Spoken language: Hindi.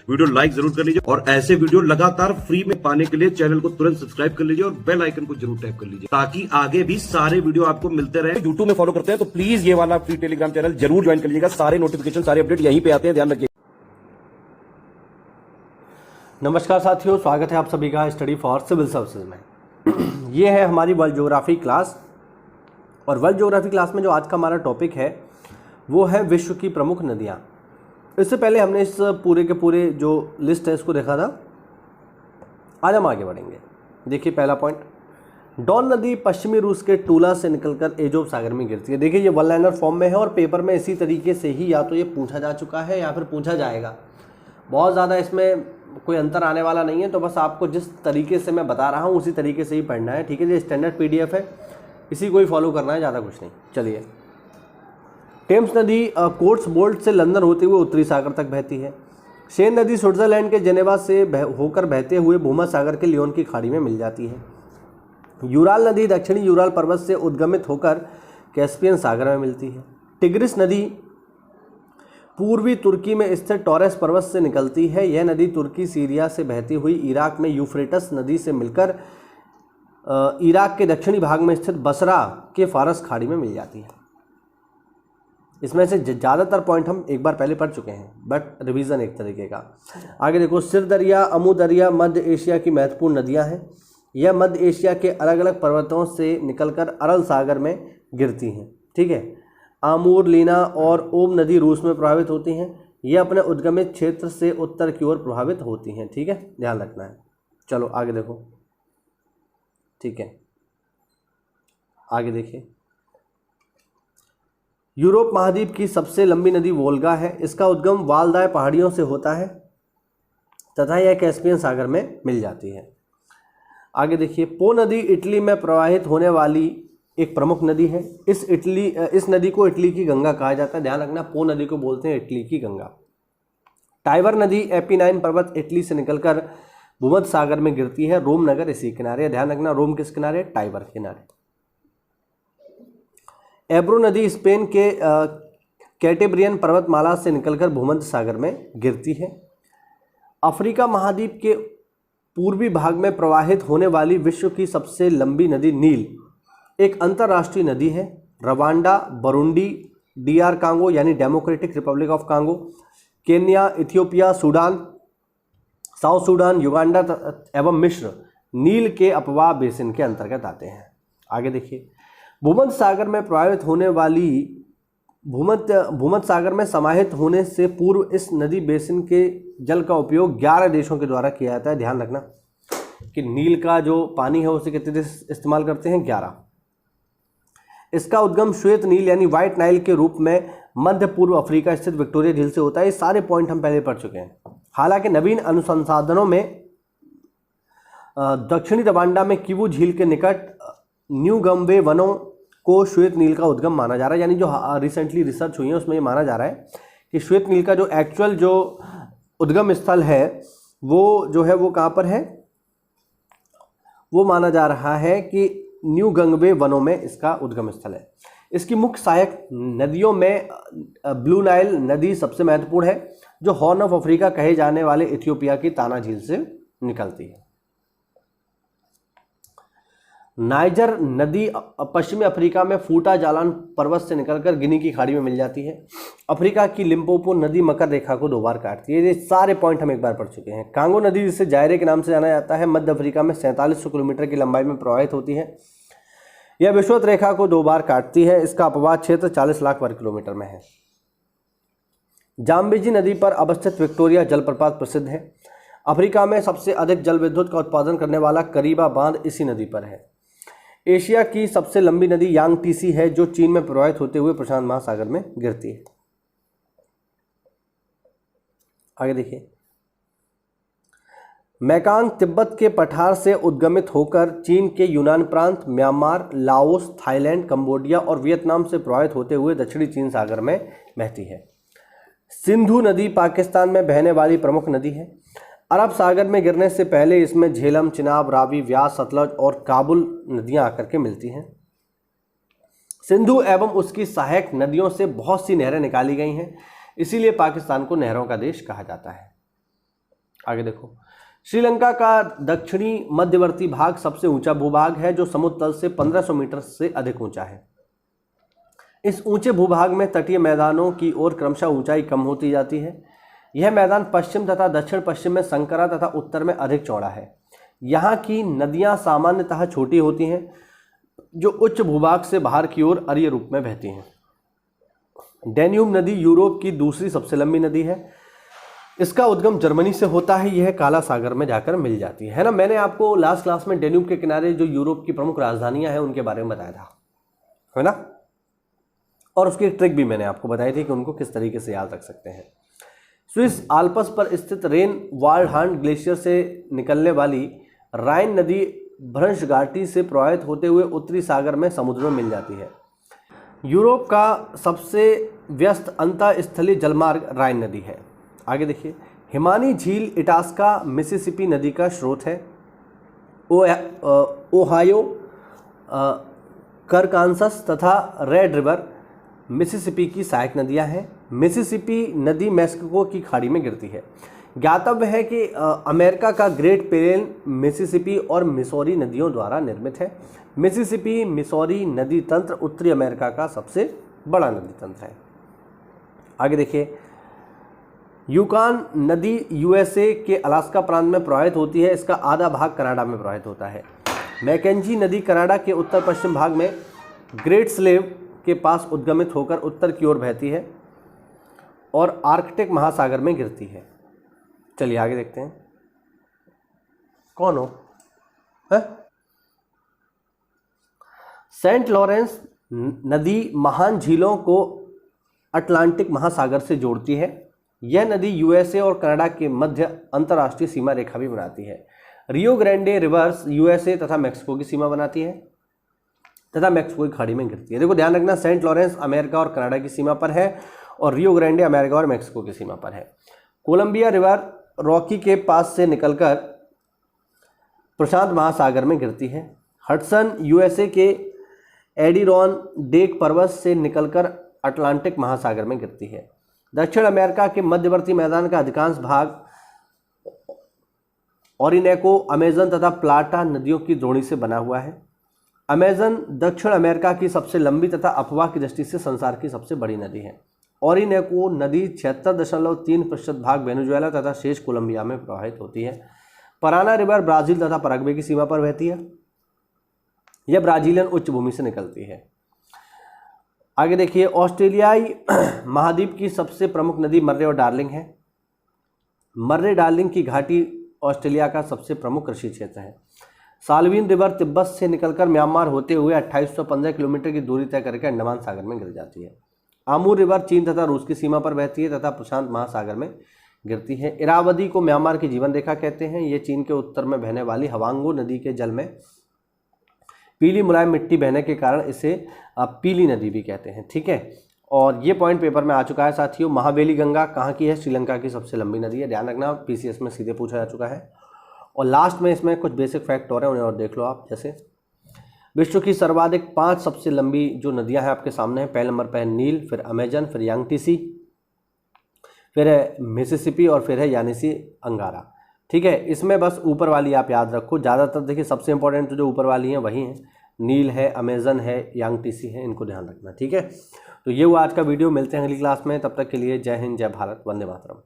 वीडियो लाइक जरूर कर लीजिए और ऐसे वीडियो लगातार फ्री में पाने के लिए चैनल को तुरंत सब्सक्राइब कर लीजिए और बेल आइकन को जरूर टैप कर लीजिए ताकि आगे भी सारे वीडियो आपको मिलते रहे। यूट्यूब में फॉलो करते हैं तो प्लीज ये वाला फ्री टेलीग्राम चैनल जरूर ज्वाइन कर लीजिएगा। सारे नोटिफिकेशन सारे अपडेट यहीं पे आते हैं, ध्यान रखिए। नमस्कार साथियों, स्वागत है आप सभी का स्टडी फॉर सिविल सर्विसेज में। ये है हमारी वर्ल्ड ज्योग्राफी क्लास और वर्ल्ड ज्योग्राफी क्लास में जो आज का हमारा टॉपिक है वो है विश्व की प्रमुख नदियाँ। इससे पहले हमने इस पूरे के पूरे जो लिस्ट है इसको देखा था। आज हम आगे बढ़ेंगे। देखिए पहला पॉइंट, डॉन नदी पश्चिमी रूस के टूला से निकलकर एजोव सागर में गिरती है। देखिए ये वन लाइनर फॉर्म में है और पेपर में इसी तरीके से ही या तो ये पूछा जा चुका है या फिर पूछा जाएगा। बहुत ज़्यादा इसमें कोई अंतर आने वाला नहीं है, तो बस आपको जिस तरीके से मैं बता रहा हूँ उसी तरीके से ही पढ़ना है, ठीक है। ये स्टैंडर्ड PDF है, इसी को ही फॉलो करना है, ज़्यादा कुछ नहीं। चलिए, टेम्स नदी कोर्ट्स बोल्ट से लंदन होते हुए उत्तरी सागर तक बहती है। शेन नदी स्विट्जरलैंड के जेनेवा से होकर बहते हुए भूमध्य सागर के लियोन की खाड़ी में मिल जाती है। यूराल नदी दक्षिणी यूराल पर्वत से उद्गमित होकर कैस्पियन सागर में मिलती है। टिग्रिस नदी पूर्वी तुर्की में स्थित टॉरेस पर्वत से निकलती है। यह नदी तुर्की सीरिया से बहती हुई इराक में यूफ्रेटस नदी से मिलकर इराक के दक्षिणी भाग में स्थित बसरा के फारस खाड़ी में मिल जाती है। इसमें से ज़्यादातर पॉइंट हम एक बार पहले पढ़ चुके हैं, बट रिवीजन एक तरीके का। आगे देखो, सिर दरिया, अमू दरिया मध्य एशिया की महत्वपूर्ण नदियां हैं। यह मध्य एशिया के अलग अलग पर्वतों से निकलकर अरल सागर में गिरती हैं, ठीक है। आमूर, लीना और ओम नदी रूस में प्रभावित होती हैं। यह अपने उद्गमित क्षेत्र से उत्तर की ओर प्रभावित होती हैं, ठीक है, ध्यान रखना है। चलो आगे देखो, ठीक है, आगे देखिए। यूरोप महाद्वीप की सबसे लंबी नदी वोल्गा है। इसका उद्गम वालदाय पहाड़ियों से होता है तथा यह कैस्पियन सागर में मिल जाती है। आगे देखिए, पो नदी इटली में प्रवाहित होने वाली एक प्रमुख नदी है। इस नदी को इटली की गंगा कहा जाता है। ध्यान रखना, पो नदी को बोलते हैं इटली की गंगा। टाइबर नदी एपिनाइन पर्वत इटली से निकलकर भूमध्य सागर में गिरती है। रोम नगर इसी किनारे है। ध्यान रखना, रोम किस किनारे? टाइबर किनारे। एब्रो नदी स्पेन के कैटेब्रियन पर्वतमाला से निकलकर भूमध्य सागर में गिरती है। अफ्रीका महाद्वीप के पूर्वी भाग में प्रवाहित होने वाली विश्व की सबसे लंबी नदी नील एक अंतर्राष्ट्रीय नदी है। रवांडा, बुरुंडी, DR कांगो यानी democratic Republic of Congo, Kenya, Ethiopia, Sudan, south Sudan, Uganda एवं मिस्र नील के अपवाह बेसिन के अंतर्गत आते हैं। आगे देखिए, भूमध्य सागर में प्रवाहित होने वाली भूमध्य सागर में समाहित होने से पूर्व इस नदी बेसिन के जल का उपयोग 11 देशों के द्वारा किया जाता है। ध्यान रखना कि नील का जो पानी है उसे कितने देश इस्तेमाल करते हैं? 11। इसका उद्गम श्वेत नील यानी व्हाइट नाइल के रूप में मध्य पूर्व अफ्रीका स्थित विक्टोरिया झील से होता है। ये सारे पॉइंट हम पहले पढ़ चुके हैं। हालांकि नवीन अनुसंधानों में दक्षिणी रवांडा में किवू झील के निकट न्यू गम्बे वनों को श्वेत नील का उद्गम माना जा रहा है। यानी जो रिसेंटली रिसर्च हुई है उसमें ये माना जा रहा है कि श्वेत नील का जो एक्चुअल जो उद्गम स्थल है वो जो है वो कहाँ पर है? वो माना जा रहा है कि न्यू गंगवे वनों में इसका उद्गम स्थल है। इसकी मुख्य सहायक नदियों में ब्लू नाइल नदी सबसे महत्वपूर्ण है, जो हॉर्न ऑफ अफ्रीका कहे जाने वाले इथियोपिया की ताना झील से निकलती है। नाइजर नदी पश्चिमी अफ्रीका में फूटा जालान पर्वत से निकलकर गिनी की खाड़ी में मिल जाती है। अफ्रीका की लिम्पोपो नदी मकर रेखा को 2 बार काटती है। ये सारे पॉइंट हम एक बार पढ़ चुके हैं। कांगो नदी, जिसे जायरे के नाम से जाना जाता है, मध्य अफ्रीका में 4700 किलोमीटर की लंबाई में प्रवाहित होती है। यह विषुवत रेखा को 2 बार काटती है। इसका अपवाह क्षेत्र 40 लाख वर्ग किलोमीटर में है। जाम्बेजी नदी पर अवस्थित विक्टोरिया जलप्रपात प्रसिद्ध है। अफ्रीका में सबसे अधिक जल विद्युत का उत्पादन करने वाला करीबा बांध इसी नदी पर है। एशिया की सबसे लंबी नदी यांगटीसी है, जो चीन में प्रवाहित होते हुए प्रशांत महासागर में गिरती है। आगे देखिए, मैकांग तिब्बत के पठार से उद्गमित होकर चीन के यूनान प्रांत, म्यांमार, लाओस, थाईलैंड, कंबोडिया और वियतनाम से प्रवाहित होते हुए दक्षिणी चीन सागर में बहती है। सिंधु नदी पाकिस्तान में बहने वाली प्रमुख नदी है। अरब सागर में गिरने से पहले इसमें झेलम, चिनाब, रावी, व्यास, सतलज और काबुल नदियां आकर के मिलती हैं। सिंधु एवं उसकी सहायक नदियों से बहुत सी नहरें निकाली गई हैं, इसीलिए पाकिस्तान को नहरों का देश कहा जाता है। आगे देखो, श्रीलंका का दक्षिणी मध्यवर्ती भाग सबसे ऊंचा भूभाग है जो समुद्र तल से 1500 मीटर से अधिक ऊंचा है। इस ऊंचे भूभाग में तटीय मैदानों की ओर क्रमशः ऊंचाई कम होती जाती है। यह मैदान पश्चिम तथा दक्षिण पश्चिम में संकरा तथा उत्तर में अधिक चौड़ा है। यहाँ की नदियाँ सामान्यतः छोटी होती हैं जो उच्च भूभाग से बाहर की ओर अरीय रूप में बहती हैं। डैन्यूब नदी यूरोप की दूसरी सबसे लंबी नदी है। इसका उद्गम जर्मनी से होता है। यह काला सागर में जाकर मिल जाती है ना। मैंने आपको लास्ट क्लास में डैन्यूब के किनारे जो यूरोप की प्रमुख राजधानियां हैं उनके बारे में बताया था, है ना, और उसकी ट्रिक भी मैंने आपको बताई थी कि उनको किस तरीके से याद रख सकते हैं। स्विस आल्प्स पर स्थित रेन वाल्डहांड ग्लेशियर से निकलने वाली राइन नदी भ्रंश घाटी से प्रवाहित होते हुए उत्तरी सागर में समुद्र में मिल जाती है। यूरोप का सबसे व्यस्त अंतःस्थलीय जलमार्ग राइन नदी है। आगे देखिए, हिमानी झील इटास्का मिसिसिपी नदी का स्रोत है। ओहायो, करकानसस तथा रेड रिवर मिसिसिपी की सहायक नदियां हैं। मिसिसिपी नदी मैक्सिको की खाड़ी में गिरती है। ज्ञातव्य है कि अमेरिका का ग्रेट प्लेन मिसिसिपी और मिसौरी नदियों द्वारा निर्मित है। मिसिसिपी मिसौरी नदी तंत्र उत्तरी अमेरिका का सबसे बड़ा नदी तंत्र है। आगे देखिए, यूकान नदी यूएसए के अलास्का प्रांत में प्रवाहित होती है। इसका आधा भाग कनाडा में प्रवाहित होता है। मैकेंजी नदी कनाडा के उत्तर पश्चिम भाग में ग्रेट स्लेव के पास उद्गमित होकर उत्तर की ओर बहती है और आर्कटिक महासागर में गिरती है। चलिए आगे देखते हैं, कौन हो है? सेंट लॉरेंस नदी महान झीलों को अटलांटिक महासागर से जोड़ती है। यह नदी यूएसए और कनाडा के मध्य अंतर्राष्ट्रीय सीमा रेखा भी बनाती है। रियो ग्रैंडे रिवर्स यूएसए तथा मैक्सिको की सीमा बनाती है तथा मैक्सिको की खाड़ी में गिरती है। देखो ध्यान रखना, सेंट लॉरेंस अमेरिका और कनाडा की सीमा पर है और रियो ग्रैंडे अमेरिका और मैक्सिको की सीमा पर है। कोलंबिया रिवर रॉकी के पास से निकलकर प्रशांत महासागर में गिरती है। हडसन यूएसए के एडिरॉन डेक पर्वत से निकलकर अटलांटिक महासागर में गिरती है। दक्षिण अमेरिका के मध्यवर्ती मैदान का अधिकांश भाग ओरिनेको, अमेजन तथा प्लाटा नदियों की द्रोणी से बना हुआ है। अमेजन दक्षिण अमेरिका की सबसे लंबी तथा अफवाह की दृष्टि से संसार की सबसे बड़ी नदी है। ओरिनेको नदी 76.3% भाग वेनेजुएला तथा शेष कोलंबिया में प्रवाहित होती है। पराना रिवर ब्राजील तथा पैराग्वे की सीमा पर बहती है। यह ब्राजीलियन उच्च भूमि से निकलती है। आगे देखिए, ऑस्ट्रेलियाई महाद्वीप की सबसे प्रमुख नदी मर्रे और डार्लिंग है। मर्रे डार्लिंग की घाटी ऑस्ट्रेलिया का सबसे प्रमुख कृषि क्षेत्र है। साल्विन रिवर तिब्बत से निकलकर म्यांमार होते हुए 2815 किलोमीटर की दूरी तय करके अंडमान सागर में गिर जाती है। आमूर रिवर चीन तथा रूस की सीमा पर बहती है तथा प्रशांत महासागर में गिरती है। इरावदी को म्यांमार की जीवन रेखा कहते हैं। ये चीन के उत्तर में बहने वाली हवांगो नदी के जल में पीली मुलायम मिट्टी बहने के कारण इसे पीली नदी भी कहते हैं। ठीक है, और ये पॉइंट पेपर में आ चुका है साथियों। महाबेली गंगा कहाँ की है? श्रीलंका की सबसे लंबी नदी है। ध्यान रखना, पीसीएस में सीधे पूछा जा चुका है। और लास्ट में इसमें कुछ बेसिक फैक्ट और हैं, उन्हें और देख लो आप। जैसे विश्व की सर्वाधिक 5 सबसे लंबी जो नदियां हैं आपके सामने हैं। पहले नंबर पर है नील, फिर अमेजन, फिर यांगटीसी, फिर है मिसिसिपी और फिर है यानिसी अंगारा। ठीक है, इसमें बस ऊपर वाली आप याद रखो। ज़्यादातर देखिए सबसे इंपॉर्टेंट तो जो ऊपर वाली हैं वही हैं, नील है, अमेजन है, यांगटीसी है, इनको ध्यान रखना। ठीक है, तो ये हुआ आज का वीडियो। मिलते हैं अगली क्लास में, तब तक के लिए जय हिंद, जय भारत, वंदे मातरम।